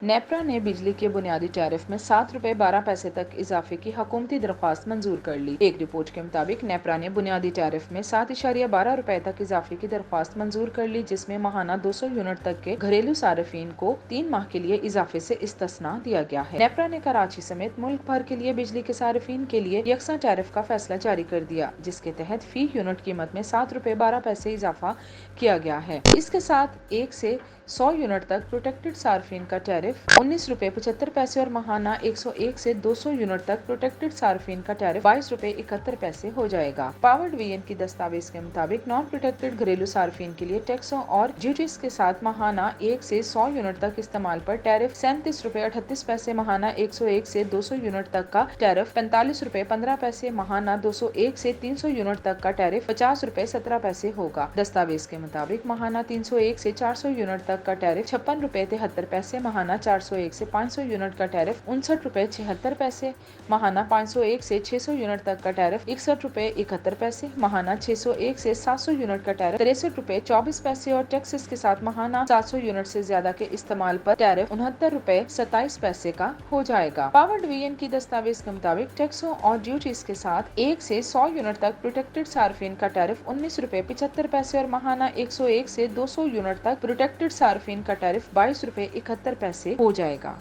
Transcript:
नेपरा ने बिजली के बुनियादी टैरिफ में ₹7.12 तक इजाफे की हुकूमती दरख्वास्त मंजूर कर ली। एक रिपोर्ट के मुताबिक नेपरा ने बुनियादी टैरिफ में ₹7.12 तक इजाफे की दरख्वास्त मंजूर कर ली, जिसमें माहाना 200 यूनिट तक के घरेलू सार्फिन को 3 माह के लिए इजाफे से इस्तिस्ना दिया गया है। नेपरा ने कराची समेत मुल्क भर के लिए बिजली के सार्फिन के लिए यकसा टैरिफ का फैसला जारी कर दिया, जिसके तहत फी यूनिट कीमत में ₹7.12 इजाफा किया गया है। इसके साथ 1 से 100 यूनिट तक प्रोटेक्टेड सार्फिन का टैरिफ ₹19.75 और माहाना 101 से 200 यूनिट तक प्रोटेक्टेड सार्फिन का टैरिफ ₹22.71 हो जाएगा। पावर डिवीजन की दस्तावेज के मुताबिक नॉन प्रोटेक्टेड घरेलू सार्फिन के लिए टैक्सों और ड्यूटीज के साथ माहाना 1 से 100 यूनिट तक इस्तेमाल पर टैरिफ ₹37.38, माहाना 101 से 200 यूनिट तक का टैरिफ ₹45.15, माहाना 201 से 300 यूनिट तक का टैरिफ ₹50.17 होगा। दस्तावेज के मुताबिक माहाना 301 से 400 यूनिट तक का टैरिफ ₹56.73, माहाना 401 से 500 यूनिट का टैरिफ ₹59.76, माहाना 501 से 600 यूनिट तक का टैरिफ ₹61.71, माहाना 601 से 700 यूनिट का टैरिफ ₹63.24 और टैक्सेस के साथ माहाना 700 यूनिट से ज्यादा के इस्तेमाल पर टैरिफ ₹69.27 का हो जाएगा। पावर डिवीजन की दस्तावेज के मुताबिक टैक्सों और ड्यूटीज के साथ 1 से 100 यूनिट तक प्रोटेक्टेड सार्फिन का टैरिफ ₹19.75 और माहाना 101 से 200 यूनिट तक प्रोटेक्टेड सार्फिन का टैरिफ ₹22.71 हो जाएगा।